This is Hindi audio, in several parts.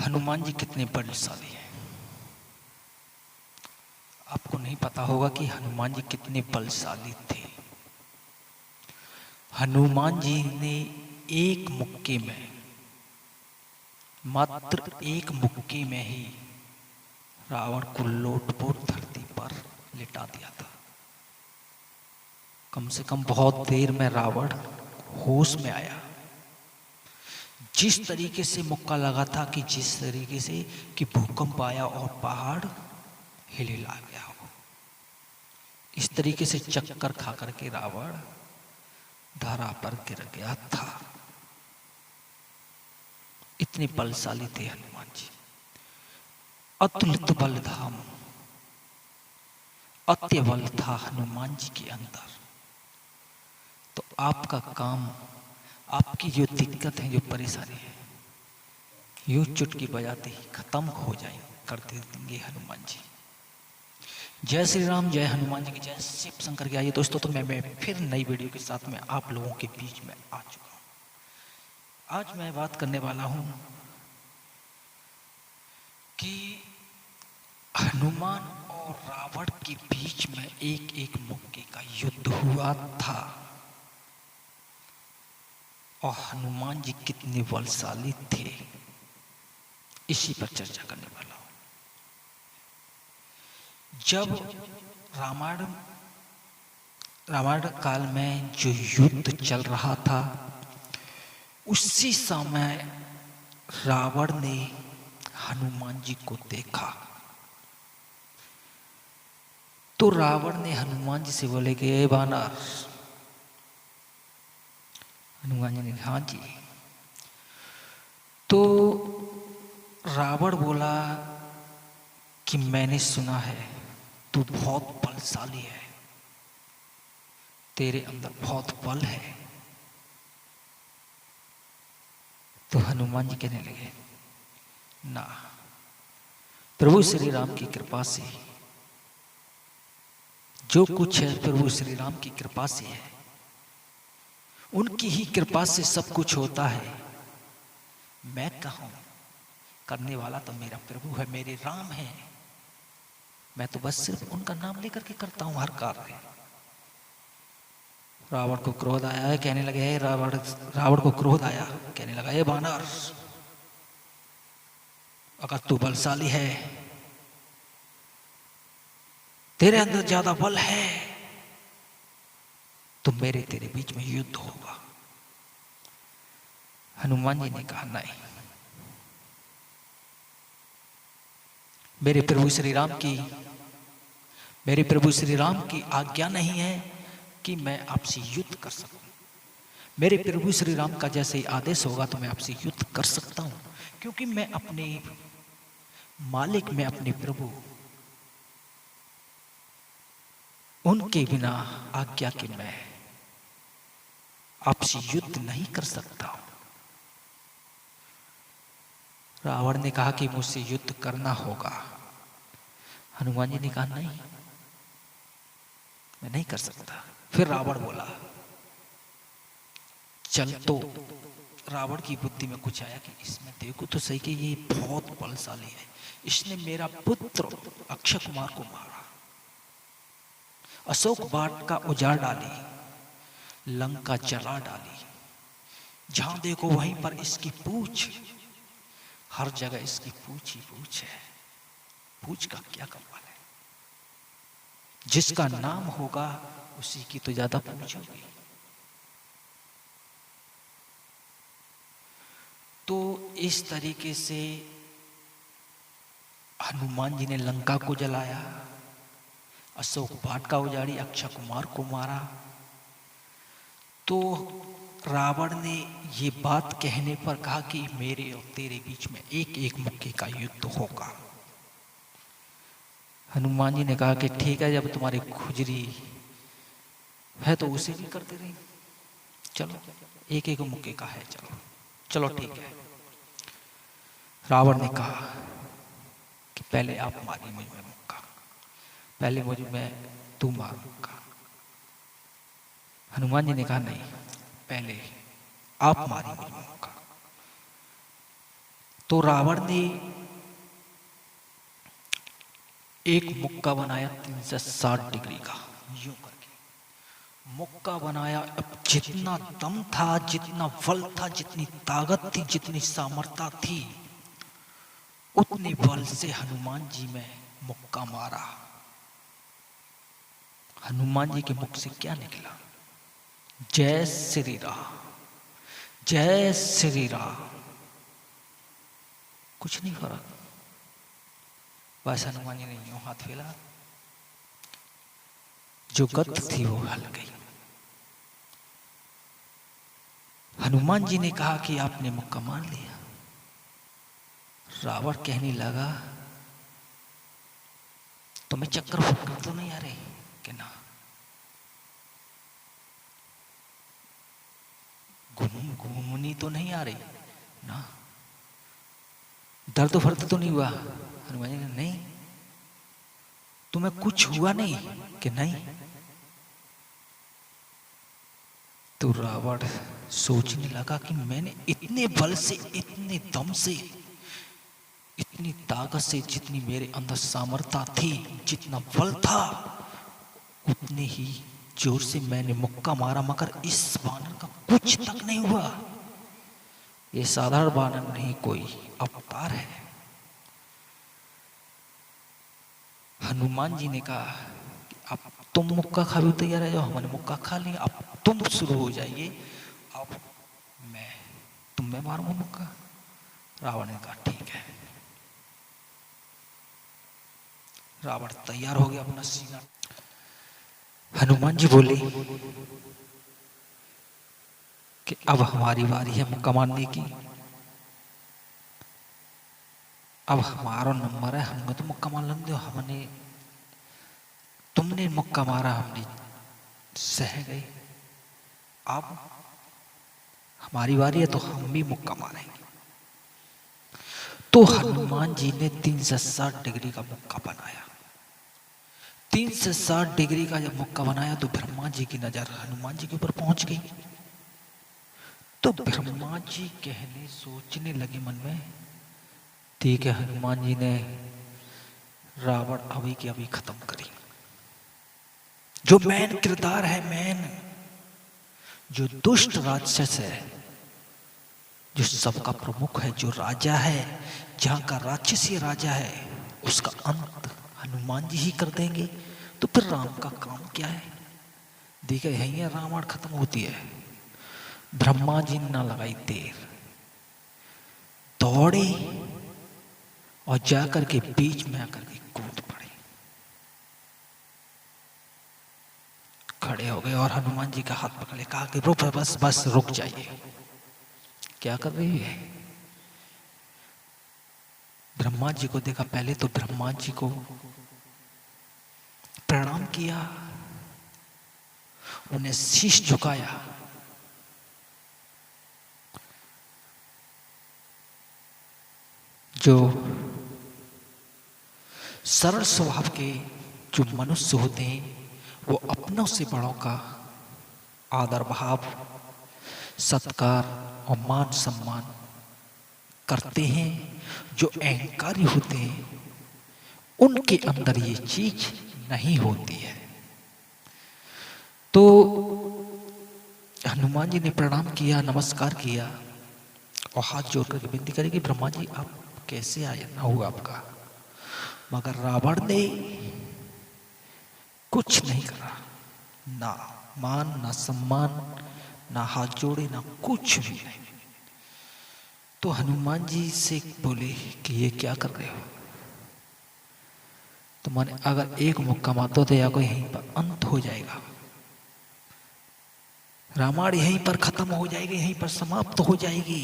हनुमान जी कितने बलशाली हैं। आपको नहीं पता होगा कि हनुमान जी कितने बलशाली थे। हनुमान जी ने एक मुक्के में, मात्र एक मुक्के में ही रावण को लोटपोट धरती पर लिटा दिया था। कम से कम बहुत देर में रावण होश में आया। जिस तरीके से मुक्का लगा था कि जिस तरीके से कि भूकंप आया और पहाड़ हिलहिला गया हो, इस तरीके से चक्कर खा करके रावण धरा पर गिर गया था। इतने बलशाली थे हनुमान जी। अतुलित बल धाम, अत्य बल था हनुमान जी के अंदर। तो आपका काम, आपकी जो दिक्कत है, जो परेशानी है, यूं चुटकी बजाते ही खत्म हो जाए, कर देंगे हनुमान जी। जय श्री राम, जय हनुमान जी की जय। शिव शंकर की। आइए दोस्तों, तो मैं फिर नई वीडियो के साथ में आप लोगों के बीच में आ चुका हूं। आज मैं बात करने वाला हूं कि हनुमान और रावण के बीच में एक एक मुक्के का युद्ध हुआ था और हनुमान जी कितने बलशाली थे, इसी पर चर्चा करने वाला हूं। जब रामायण काल में जो युद्ध चल रहा था, उसी समय रावण ने हनुमान जी को देखा। तो रावण ने हनुमान जी से बोले कि ए वानर। हनुमान जी ने कहा हाँ जी। तो रावण बोला कि मैंने सुना है तू बहुत बलशाली है, तेरे अंदर बहुत बल है। तो हनुमान जी कहने लगे ना, प्रभु श्री राम की कृपा से जो कुछ है प्रभु श्री राम की कृपा से है, उनकी ही कृपा से सब कुछ होता है। मैं कहूं करने वाला तो मेरा प्रभु है, मेरे राम है। मैं तो बस सिर्फ उनका नाम लेकर के करता हूं हर कार्य। रावण को क्रोध आया है, कहने लगे रावण को क्रोध आया, कहने लगा ये वानर, अगर तू बलशाली है, तेरे अंदर ज्यादा बल है, तो मेरे तेरे बीच में युद्ध होगा। हनुमान जी ने कहा नहीं, मेरे प्रभु श्री राम की आज्ञा नहीं है कि मैं आपसे युद्ध कर सकूं। मेरे प्रभु श्री राम का जैसे आदेश होगा तो मैं आपसे युद्ध कर सकता हूं, क्योंकि मैं अपने मालिक, मैं अपने प्रभु, उनके बिना आज्ञा के मैं आपसे युद्ध नहीं कर सकता हूं। रावण ने कहा कि मुझसे युद्ध करना होगा। हनुमान जी ने कहा नहीं, मैं नहीं कर सकता। फिर रावण बोला चल। तो रावण की बुद्धि में कुछ आया कि इसमें देखो तो सही कि ये बहुत बलशाली है, इसने मेरा पुत्र अक्षय कुमार को मारा, अशोक वाटिका उजाड़ डाली, लंका जला डाली, जहां देखो वहीं पर इसकी पूछ, हर जगह इसकी पूछ ही पूछ है। पूछ का क्या कमाल है, जिसका नाम होगा उसी की तो ज्यादा पूछ होगी। तो इस तरीके से हनुमान जी ने लंका को जलाया, अशोक वाटिका उजाड़ी, अक्षय कुमार को मारा। तो रावण ने ये बात कहने पर कहा कि मेरे और तेरे बीच में एक एक मुक्के का युद्ध होगा। हनुमान जी ने कहा कि ठीक है, जब तुम्हारी खुजरी है तो उसे भी करते रहे, चलो एक एक मुक्के का है, चलो ठीक है। रावण ने कहा कि पहले आप मारिए मुझ में मुक्का, पहले मुझ में तू मार मुक्का। हनुमान जी ने कहा नहीं, पहले आप मारिए मुझ में मुक्का। तो रावण ने एक मुक्का बनाया 360 डिग्री का, यूं करके मुक्का बनाया। अब जितना दम था, जितना बल था, जितनी ताकत थी, जितनी सामर्थ्य थी, उतने बल से हनुमान जी में मुक्का मारा। हनुमान जी के मुख से क्या निकला? जय श्री राम, जय श्री राम। कुछ नहीं फर्क। बस हनुमान जी ने यूं हाथ फैला, जो गत थी वो हल गई। हनुमान जी ने कहा कि आपने मुक्का मार लिया। रावण कहने लगा, तुम्हें चक्कर फक्कर तो नहीं आ रहे? कि ना, घूमनी तो नहीं आ रही ना, दर्द फर्द तो नहीं हुआ? हनुमान जी ने, नहीं। तुम्हें कुछ हुआ नहीं? कि नहीं। तो रावण सोचने लगा कि मैंने इतने बल से, इतने दम से, इतनी ताकत से, जितनी मेरे अंदर सामर्थ्य थी, जितना बल था, उतने ही जोर से मैंने मुक्का मारा, मगर इस बानर का कुछ तक नहीं हुआ। ये साधारण बानर नहीं, कोई अवतार है। हनुमान जी ने कहा कि अब तुम मुक्का खा भी तैयार है, जाओ, हमने मुक्का खा लिया, अब तुम शुरू हो जाइए, अब मैं तुम्हें मारूंगा मुक्का। रावण ने कहा ठीक है। रावण तैयार हो गया अपना सीना। हनुमान जी बोले कि अब हमारी बारी है मुक्का मारने की, अब हमारा नंबर है, हमने तो मुक्का मार लेंगे। हमने, तुमने मुक्का मारा, हमने सह गए, अब हमारी बारी है तो हम भी मुक्का मारेंगे। तो हनुमान जी ने 360 डिग्री का मुक्का बनाया। 360 डिग्री का जब मुक्का बनाया तो ब्रह्मा जी की नजर हनुमान जी के ऊपर पहुंच गई। तो ब्रह्मा जी कहने, सोचने लगे मन में, ठीक है, हनुमान जी ने रावण अभी के अभी खत्म करी। जो मैन किरदार है, मैन जो दुष्ट राक्षस है, जो सबका प्रमुख है, जो राजा है, जहां का राक्षसी राजा है, उसका अंत हनुमान जी ही कर देंगे। तो फिर राम का काम क्या है? देखा यही है, रावण खत्म होती है। ब्रह्मा जी ने ना लगाई देर, दौड़े और जाकर के बीच में आकर के कूद पड़े, खड़े हो गए और हनुमान जी का हाथ पकड़े, कहा कि रुक, बस बस रुक जाइए। क्या कर रही है? ब्रह्मा जी को देखा। पहले तो ब्रह्मा जी को प्रणाम किया, उन्हें शीश झुकाया। जो सरल स्वभाव के जो मनुष्य होते हैं, वो अपनों से बड़ों का आदर भाव, सत्कार और मान सम्मान करते हैं। जो अहंकारी होते हैं, उनके अंदर ये चीज नहीं होती है। तो हनुमान जी ने प्रणाम किया, नमस्कार किया और हाथ जोड़ करके विनती करी कि ब्रह्मा जी आप कैसे आए, ना हुआ आपका। मगर रावण ने कुछ नहीं करा, ना मान, ना सम्मान, ना हाथ जोड़े, ना कुछ भी नहीं। तो हनुमान जी से बोले कि ये क्या कर रहे हो? तो माने अगर एक मुक्का मारते तो या कोई यहीं पर अंत हो जाएगा, रामायण यहीं पर खत्म हो जाएगी, यहीं पर समाप्त हो जाएगी।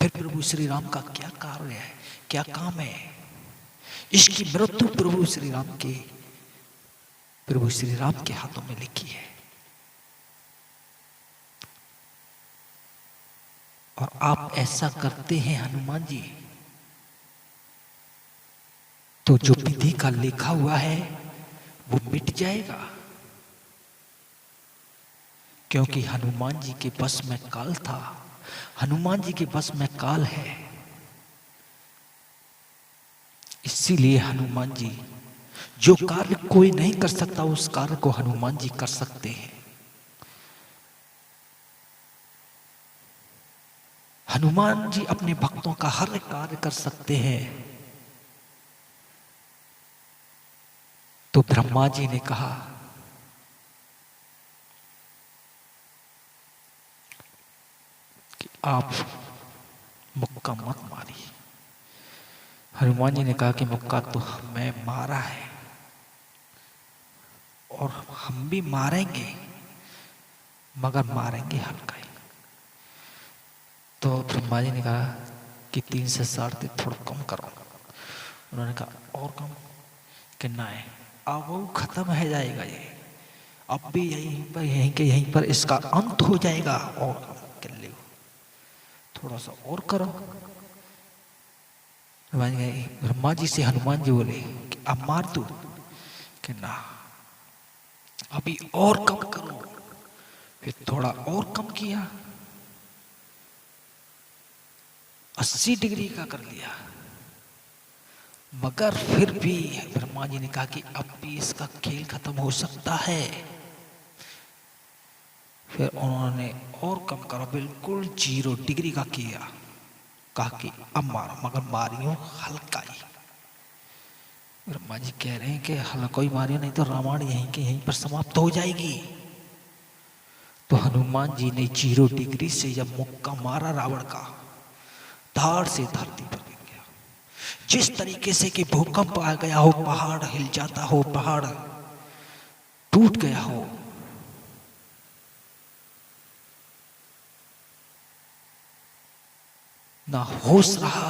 फिर प्रभु श्री राम का क्या कार्य है, क्या काम है? इसकी मृत्यु प्रभु श्री राम के हाथों में लिखी है। और आप ऐसा करते हैं हनुमान जी, तो जो विधि का लिखा हुआ है वो मिट जाएगा। क्योंकि हनुमान जी के बस में काल था, हनुमान जी के बस में काल है। इसीलिए हनुमान जी, जो कार्य कोई नहीं कर सकता उस कार्य को हनुमान जी कर सकते हैं। हनुमान जी अपने भक्तों का हर कार्य कर सकते हैं। तो ब्रह्मा जी ने कहा कि आप मुक्का मत मारिए। हनुमान जी ने कहा कि मुक्का तो मैं मारा है और हम भी मारेंगे, मगर मारेंगे हल्का ही। तो ब्रह्मा जी ने कहा कि 3 से 4 थोड़ा कम करो। उन्होंने कहा और कम, कि नहीं अब वो खत्म हो जाएगा, ये अब भी यहीं पर इसका अंत हो जाएगा, और कर लो, थोड़ा सा और करो। ब्रह्मा जी से हनुमान जी बोले कि अब मार दो, कि ना अभी और कम करो। फिर थोड़ा और कम किया, 80 डिग्री का कर लिया, मगर फिर भी ब्रह्मा जी ने कहा कि अब भी इसका खेल खत्म हो सकता है। फिर उन्होंने और कम करो, बिल्कुल 0 डिग्री का किया, कहा कि अब मारो, मगर मारियो हल्का ही। ब्रह्मा जी कह रहे हैं कि हल्का ही मारियो, नहीं तो रामायण यहीं पर समाप्त हो जाएगी। तो हनुमान जी ने 0 डिग्री से जब मुक्का मारा रावण का, धाड़ से धरती पर गिर गया। जिस तरीके से कि भूकंप आ गया हो, पहाड़ हिल जाता हो, पहाड़ टूट गया हो, ना होश रहा,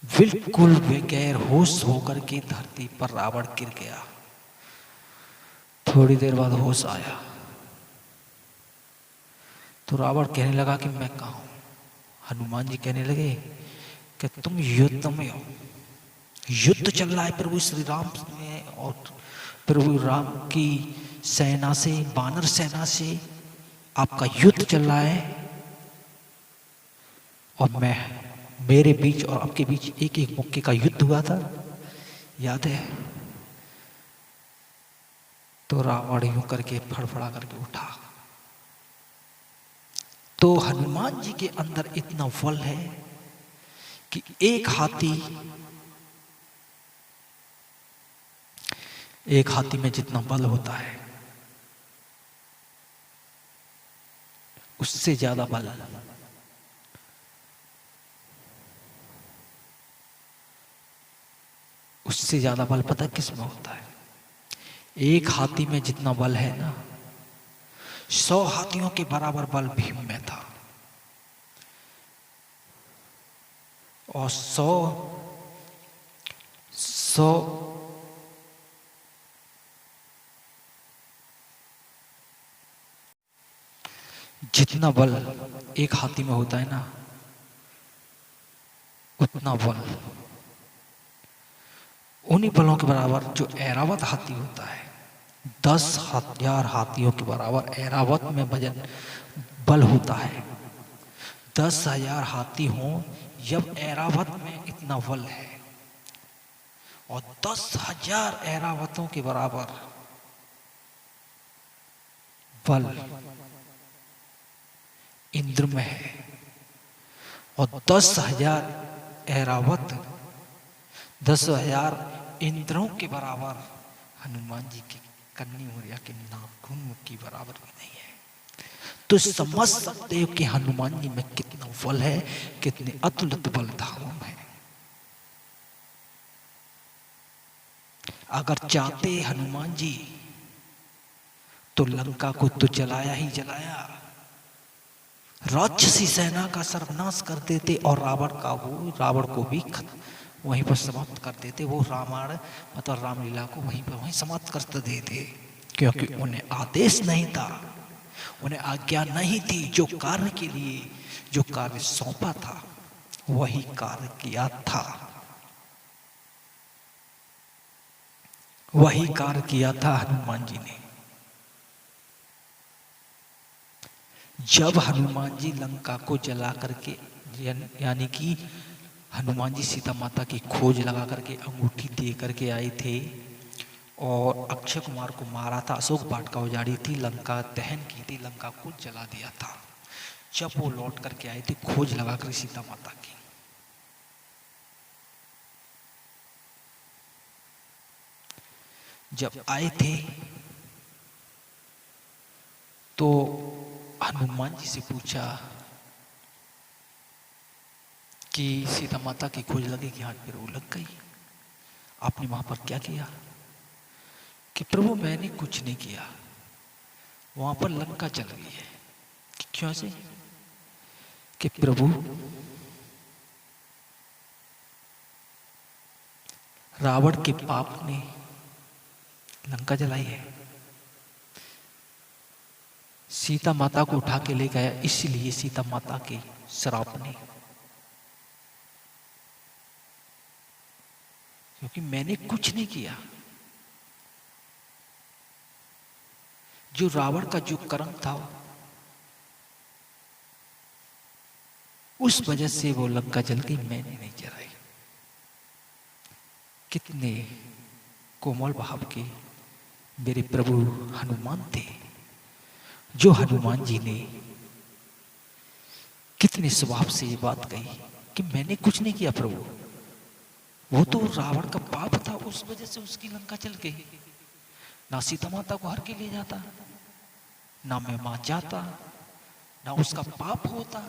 बिल्कुल बगैर होश होकर के धरती पर रावण गिर गया। थोड़ी देर बाद होश आया तो रावण कहने लगा कि मैं कहाँ हूं। हनुमान जी कहने लगे कि तुम युद्ध में हो, युद्ध चल रहा है प्रभु श्री राम में और प्रभु राम की सेना से, वानर सेना से आपका युद्ध चल रहा है, और मेरे बीच और आपके बीच एक एक मुक्के का युद्ध हुआ था, याद है? तो रावण यूं करके फड़फड़ा करके उठा। तो हनुमान जी के अंदर इतना बल है कि एक हाथी में जितना बल होता है उससे ज्यादा बल पता किस में होता है? एक हाथी में जितना बल है ना, 100 हाथियों के बराबर बल भीम में था। और 100 जितना बल एक हाथी में होता है ना, उतना बल उन्हीं बलों के बराबर जो ऐरावत हाथी होता है, 10,000 हाथियों के बराबर ऐरावत में वजन बल होता है। 10,000 हाथी हों जब ऐरावत में इतना बल है, और 10,000 ऐरावतों के बराबर बल इंद्र में है, और 10,000 ऐरावत 10,000 इंद्रों के बराबर हनुमान जी की कन्नी मौर्या के नाखून की बराबर भी नहीं है। तो समझ सकते हो कि हनुमान जी में कितना बल है, कितने अतुलित बल धाम है। अगर चाहते हनुमान जी तो लंका को तो जलाया ही जलाया, राक्षसी सेना का सर्वनाश कर देते और रावण को भी वहीं पर समाप्त कर देते। वो रामायण मतलब रामलीला को वहीं समाप्त कर देते, क्योंकि उन्हें आदेश नहीं था, उन्हें आज्ञा नहीं थी। जो कार्य के लिए जो कार्य सौंपा था वही कार्य किया था, वही कार्य किया था हनुमान जी ने। जब हनुमान जी लंका को जला करके यानी कि हनुमान जी सीता माता की खोज लगा करके अंगूठी दे करके आए थे और अक्षय कुमार को मारा था, अशोक वाटिका उजाड़ी थी, लंका दहन की थी, लंका को जला दिया था। जब वो लौट करके आए थे खोज लगा कर सीता माता की, जब आए थे तो हनुमान जी से पूछा कि सीता माता की खोज लगेगी, हाथ पैर वो लग गई, आपने वहां पर क्या किया? कि प्रभु मैंने कुछ नहीं किया, वहां पर लंका जल गई है। कि क्यों से? कि प्रभु रावण के पाप ने लंका जलाई है, सीता माता को उठा के ले गया, इसलिए सीता माता के श्राप ने, क्योंकि मैंने कुछ नहीं किया। जो रावण का जो कर्म था उस वजह से वो लंका जल गई, मैंने नहीं जलाई। कितने कोमल भाव के मेरे प्रभु हनुमान थे, जो हनुमान जी ने कितने स्वभाव से ये बात कही कि मैंने कुछ नहीं किया प्रभु, वो तो रावण का पाप था, उस वजह से उसकी लंका जल गई। ना सीता माता को हर के ले जाता, ना मैं मां जाता, ना उसका पाप होता,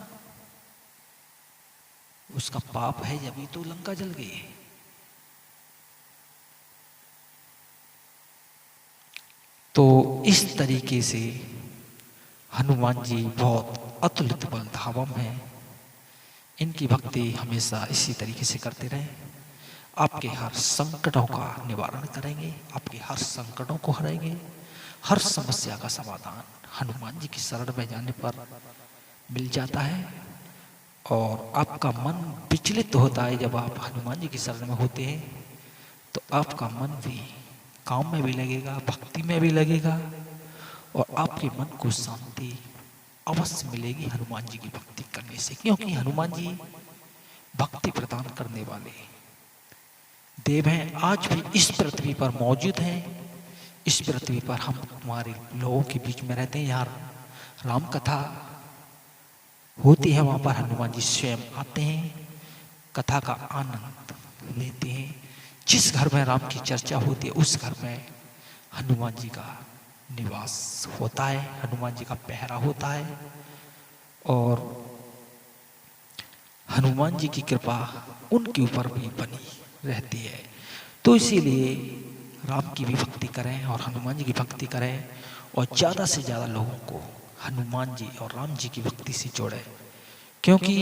उसका पाप है जब तो लंका जल गई। तो इस तरीके से हनुमान जी बहुत अतुलित बल धावम है, इनकी भक्ति हमेशा इसी तरीके से करते रहे, आपके हर संकटों का निवारण करेंगे, आपके हर संकटों को हराएंगे, हर समस्या का समाधान हनुमान जी की शरण में जाने पर मिल जाता है। और आपका मन विचलित होता है जब आप हनुमान जी की शरण में होते हैं, तो आपका मन भी काम में भी लगेगा, भक्ति में भी लगेगा, और आपके मन को शांति अवश्य मिलेगी हनुमान जी की भक्ति करने से, क्योंकि हनुमान जी भक्ति प्रदान करने वाले देव हैं। आज भी इस पृथ्वी पर मौजूद हैं, इस पृथ्वी पर हम हमारे लोगों के बीच में रहते हैं। यहाँ राम कथा होती है, वहां पर हनुमान जी स्वयं आते हैं, कथा का आनंद लेते हैं। जिस घर में राम की चर्चा होती है उस घर में हनुमान जी का निवास होता है, हनुमान जी का पहरा होता है, और हनुमान जी की कृपा उनके ऊपर भी बनी रहती है। तो इसीलिए राम की भी भक्ति करें और हनुमान जी की भक्ति करें, और ज़्यादा से ज़्यादा लोगों को हनुमान जी और राम जी की भक्ति से जोड़ें, क्योंकि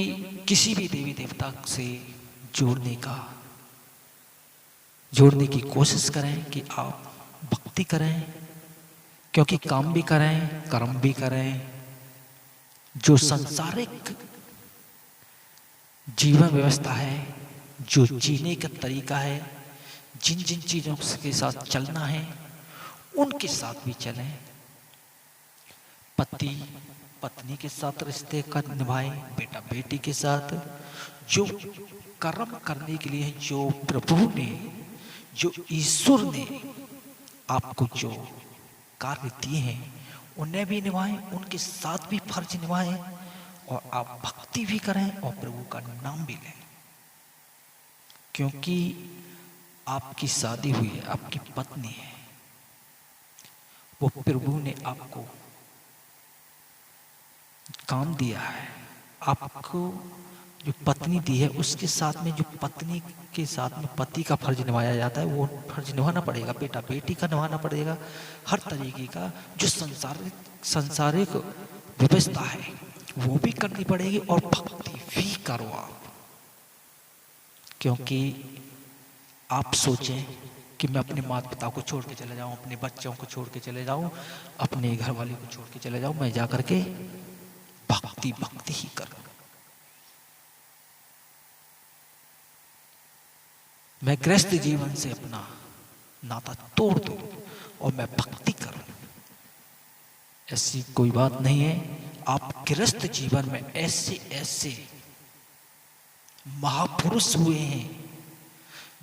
किसी भी देवी देवता से जोड़ने की कोशिश करें कि आप भक्ति करें, क्योंकि काम भी करें कर्म भी करें, जो सांसारिक जीवन व्यवस्था है, जो जीने का तरीका है, जिन जिन चीजों के साथ चलना है उनके साथ भी चलें। पति पत्नी के साथ रिश्ते का निभाएं, बेटा बेटी के साथ, जो कर्म करने के लिए जो प्रभु ने, जो ईश्वर ने आपको जो कार्य दिए हैं उन्हें भी निभाएं, उनके साथ भी फर्ज निभाएं, और आप भक्ति भी करें और प्रभु का नाम भी लें, क्योंकि आपकी शादी हुई है, आपकी पत्नी है, वो प्रभु ने आपको काम दिया है, आपको जो पत्नी दी है उसके साथ में जो पत्नी के साथ में पति का फर्ज निभाया जाता है वो फर्ज निभाना पड़ेगा, बेटा बेटी का निभाना पड़ेगा, हर तरीके का जो संसारिक व्यवस्था है वो भी करनी पड़ेगी, और भक्ति भी करो आप। क्योंकि आप सोचें कि मैं अपने माता पिता को छोड़ के चले जाऊं, अपने बच्चों को छोड़ के चले जाऊं, अपने घर वाले को छोड़ के चले जाऊं, मैं जाकर के भक्ति ही करूं, मैं गृहस्थ जीवन से अपना नाता तोड़ दूं और मैं भक्ति करूं। ऐसी कोई बात नहीं है। आप गृहस्थ जीवन में ऐसे ऐसे महापुरुष हुए हैं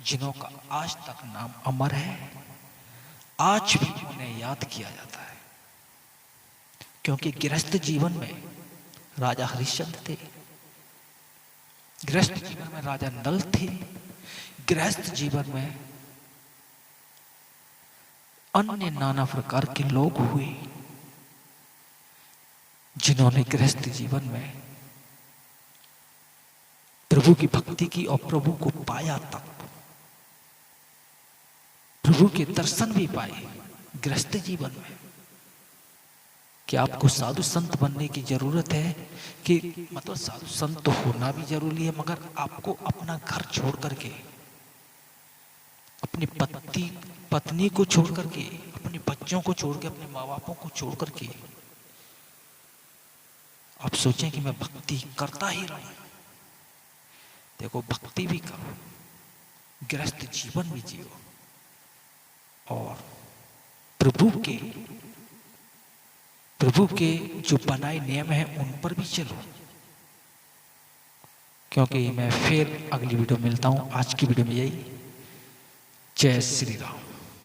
जिन्हों का आज तक नाम अमर है, आज भी उन्हें याद किया जाता है। क्योंकि गृहस्थ जीवन में राजा हरिश्चंद्र थे, गृहस्थ जीवन में राजा नल थे, गृहस्थ जीवन में अन्य नाना प्रकार के लोग हुए जिन्होंने गृहस्थ जीवन में प्रभु की भक्ति की और प्रभु को पाया तक, प्रभु के दर्शन भी पाए गृहस्थ जीवन में। क्या आपको साधु संत बनने की जरूरत है कि मतलब साधु संत तो होना भी जरूरी है, मगर आपको अपना घर छोड़ करके, अपनी पत्नी को छोड़ करके, अपने बच्चों को छोड़ के, अपने माँ बापों को छोड़ करके आप सोचें कि मैं भक्ति करता ही रहूं। देखो, भक्ति भी करो, गृहस्थ जीवन भी जियो और प्रभु के जो बनाए नियम हैं उन पर भी चलो। क्योंकि मैं फिर अगली वीडियो मिलता हूं। आज की वीडियो में यही। जय श्री राम।